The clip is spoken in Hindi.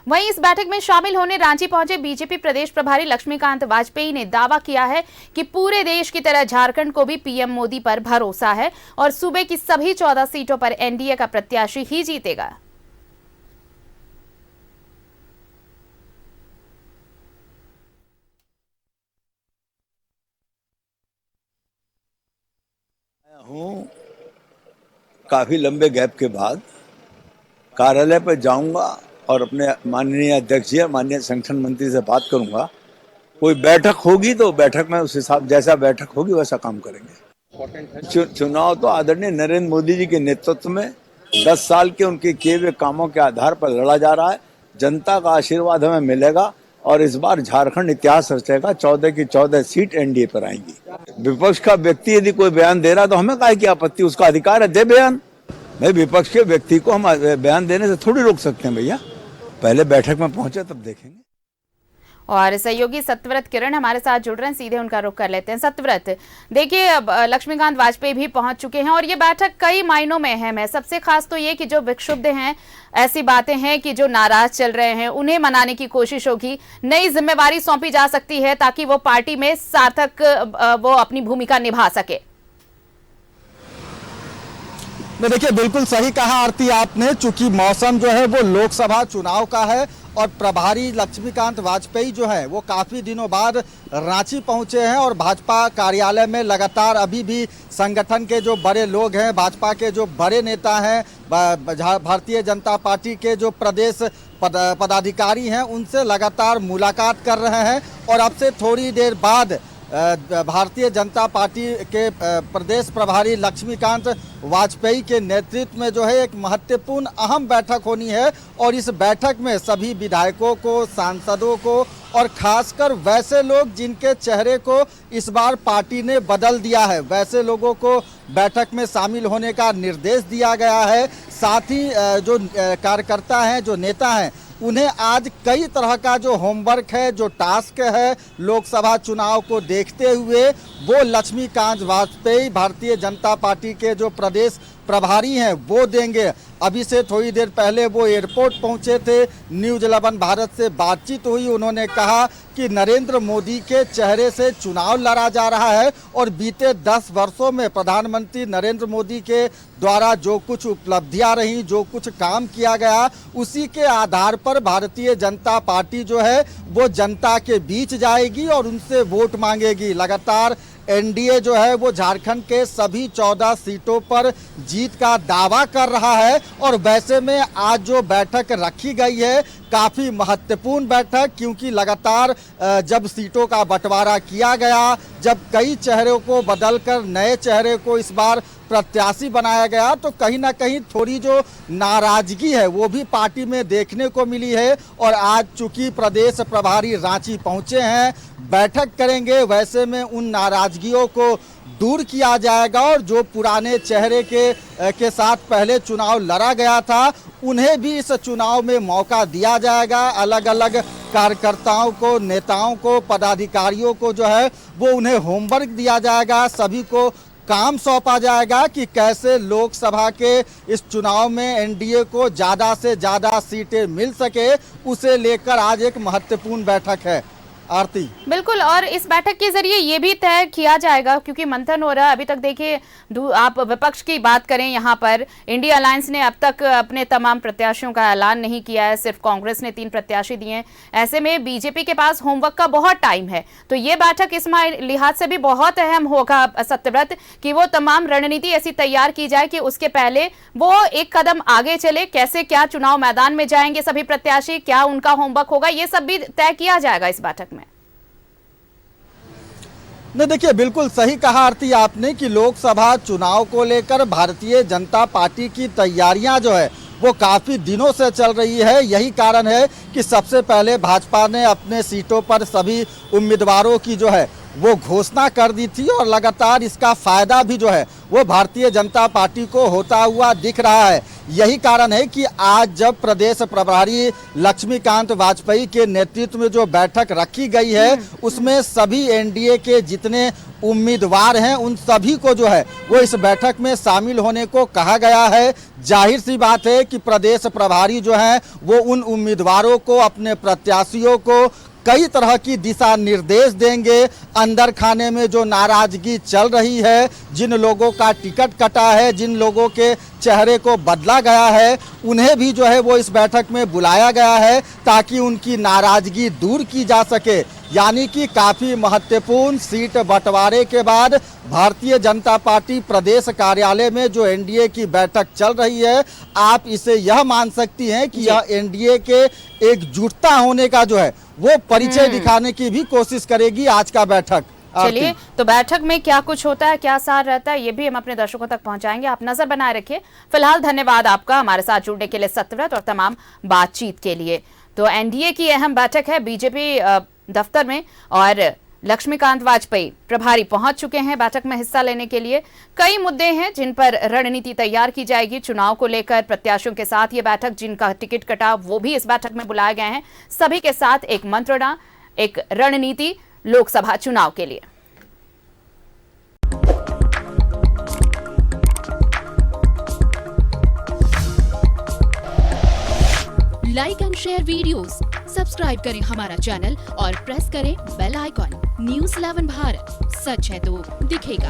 वहीं इस बैठक में शामिल होने रांची पहुंचे बीजेपी प्रदेश प्रभारी लक्ष्मीकांत वाजपेयी ने दावा किया है कि पूरे देश की तरह झारखंड को भी पीएम मोदी पर भरोसा है और सूबे की सभी 14 सीटों पर एनडीए का प्रत्याशी ही जीतेगा। हूँ काफी लंबे गैप के बाद कार्यालय पर जाऊंगा और अपने माननीय अध्यक्ष जी और माननीय संगठन मंत्री से बात करूंगा। कोई बैठक होगी तो बैठक में उस हिसाब जैसा बैठक होगी वैसा काम करेंगे। चुनाव तो आदरणीय नरेंद्र मोदी जी के नेतृत्व में 10 साल के उनके किए हुए कामों के आधार पर लड़ा जा रहा है। जनता का आशीर्वाद हमें मिलेगा और इस बार झारखंड इतिहास रचेगा। 14 की 14 सीट एनडीए पर आएंगी। विपक्ष का व्यक्ति यदि कोई बयान दे रहा तो हमें काहे की आपत्ति, उसका अधिकार है, दे बयान। नहीं, विपक्ष के व्यक्ति को हम बयान देने से थोड़ी रोक सकते हैं भैया। पहले बैठक में पहुंचे तब देखेंगे। और सहयोगी सत्यव्रत किरण हमारे साथ जुड़ रहे हैं, सीधे उनका रुख कर लेते हैं। सत्यव्रत, देखिए अब लक्ष्मीकांत वाजपेयी भी पहुंच चुके हैं और ये बैठक कई मायनों में अहम है। सबसे खास तो ये कि जो विक्षुब्ध हैं, ऐसी बातें हैं कि जो नाराज चल रहे हैं, उन्हें मनाने की कोशिश होगी। नई जिम्मेवारी सौंपी जा सकती है ताकि वो पार्टी में सार्थक वो अपनी भूमिका निभा सके। देखिए, बिल्कुल सही कहा आरती आपने। चूंकि मौसम जो है वो लोकसभा चुनाव का है और प्रभारी लक्ष्मीकांत वाजपेयी जो है वो काफ़ी दिनों बाद रांची पहुंचे हैं और भाजपा कार्यालय में लगातार अभी भी संगठन के जो बड़े लोग हैं, भाजपा के जो बड़े नेता हैं, भारतीय जनता पार्टी के जो प्रदेश पदाधिकारी हैं, उनसे लगातार मुलाकात कर रहे हैं। और अब से थोड़ी देर बाद भारतीय जनता पार्टी के प्रदेश प्रभारी लक्ष्मीकांत वाजपेयी के नेतृत्व में जो है एक महत्वपूर्ण अहम बैठक होनी है। और इस बैठक में सभी विधायकों को, सांसदों को और खासकर वैसे लोग जिनके चेहरे को इस बार पार्टी ने बदल दिया है, वैसे लोगों को बैठक में शामिल होने का निर्देश दिया गया है। साथ ही जो कार्यकर्ता हैं, जो नेता हैं, उन्हें आज कई तरह का जो होमवर्क है, जो टास्क है लोकसभा चुनाव को देखते हुए, वो लक्ष्मीकांत वाजपेयी भारतीय जनता पार्टी के जो प्रदेश प्रभारी हैं वो देंगे। अभी से थोड़ी देर पहले वो एयरपोर्ट पहुंचे थे, न्यूज 11 भारत से बातचीत हुई। उन्होंने कहा कि नरेंद्र मोदी के चेहरे से चुनाव लड़ा जा रहा है और बीते 10 वर्षों में प्रधानमंत्री नरेंद्र मोदी के द्वारा जो कुछ उपलब्धियां रही, जो कुछ काम किया गया, उसी के आधार पर भारतीय जनता पार्टी जो है वो जनता के बीच जाएगी और उनसे वोट मांगेगी। लगातार एनडीए जो है वो झारखंड के सभी 14 सीटों पर जीत का दावा कर रहा है। और वैसे में आज जो बैठक रखी गई है काफ़ी महत्वपूर्ण बैठक, क्योंकि लगातार जब सीटों का बंटवारा किया गया, जब कई चेहरों को बदलकर नए चेहरे को इस बार प्रत्याशी बनाया गया, तो कहीं ना कहीं थोड़ी जो नाराजगी है वो भी पार्टी में देखने को मिली है। और आज चूंकि प्रदेश प्रभारी रांची पहुंचे हैं, बैठक करेंगे, वैसे में उन नाराजगियों को दूर किया जाएगा और जो पुराने चेहरे के साथ पहले चुनाव लड़ा गया था, उन्हें भी इस चुनाव में मौका दिया जाएगा। अलग अलग कार्यकर्ताओं को, नेताओं को, पदाधिकारियों को जो है वो उन्हें होमवर्क दिया जाएगा, सभी को काम सौंपा जाएगा कि कैसे लोकसभा के इस चुनाव में एनडीए को ज़्यादा से ज़्यादा सीटें मिल सके, उसे लेकर आज एक महत्वपूर्ण बैठक है। आरती, बिल्कुल, और इस बैठक के जरिए ये भी तय किया जाएगा, क्योंकि मंथन हो रहा है अभी तक। देखिए, आप विपक्ष की बात करें, यहाँ पर इंडिया अलायंस ने अब तक अपने तमाम प्रत्याशियों का ऐलान नहीं किया है, सिर्फ कांग्रेस ने 3 प्रत्याशी दिए हैं। ऐसे में बीजेपी के पास होमवर्क का बहुत टाइम है, तो ये बैठक इस लिहाज से भी बहुत अहम होगा सत्यव्रत, कि वो तमाम रणनीति ऐसी तैयार की जाए कि उसके पहले वो एक कदम आगे चले। कैसे क्या चुनाव मैदान में जाएंगे सभी प्रत्याशी, क्या उनका होमवर्क होगा, ये सब भी तय किया जाएगा इस बैठक में। नहीं, देखिए, बिल्कुल सही कहा आरती आपने कि लोकसभा चुनाव को लेकर भारतीय जनता पार्टी की तैयारियां जो है वो काफ़ी दिनों से चल रही है। यही कारण है कि सबसे पहले भाजपा ने अपने सीटों पर सभी उम्मीदवारों की जो है वो घोषणा कर दी थी और लगातार इसका फायदा भी जो है वो भारतीय जनता पार्टी को होता हुआ दिख रहा है। यही कारण है कि आज जब प्रदेश प्रभारी लक्ष्मीकांत वाजपेयी के नेतृत्व में जो बैठक रखी गई है उसमें सभी एनडीए के जितने उम्मीदवार हैं उन सभी को जो है वो इस बैठक में शामिल होने को कहा गया है। जाहिर सी बात है कि प्रदेश प्रभारी जो हैं वो उन उम्मीदवारों को, अपने प्रत्याशियों को कई तरह की दिशा निर्देश देंगे। अंदर खाने में जो नाराजगी चल रही है, जिन लोगों का टिकट कटा है, जिन लोगों के चेहरे को बदला गया है, उन्हें भी जो है वो इस बैठक में बुलाया गया है ताकि उनकी नाराजगी दूर की जा सके। यानी कि काफ़ी महत्वपूर्ण सीट बंटवारे के बाद भारतीय जनता पार्टी प्रदेश कार्यालय में जो एनडीए की बैठक चल रही है, आप इसे यह मान सकती हैं कि यह एनडीए के एकजुटता होने का जो है वो परिचय दिखाने की भी कोशिश करेगी आज का बैठक। चलिए, तो बैठक में क्या कुछ होता है, क्या सार रहता है, ये भी हम अपने दर्शकों तक पहुंचाएंगे। आप नजर बनाए रखिए। फिलहाल धन्यवाद आपका हमारे साथ जुड़ने के लिए सत्यव्रत और तमाम बातचीत के लिए। तो एनडीए की अहम बैठक है बीजेपी दफ्तर में और लक्ष्मीकांत वाजपेयी प्रभारी पहुंच चुके हैं बैठक में हिस्सा लेने के लिए। कई मुद्दे हैं जिन पर रणनीति तैयार की जाएगी चुनाव को लेकर। प्रत्याशियों के साथ ये बैठक, जिनका टिकट कटा वो भी इस बैठक में बुलाए गए हैं। सभी के साथ एक मंत्रणा, एक रणनीति लोकसभा चुनाव के लिए। Like and share videos, subscribe करें हमारा चैनल और प्रेस करें बेल आइकॉन। न्यूज़ 11 भारत, सच है तो दिखेगा।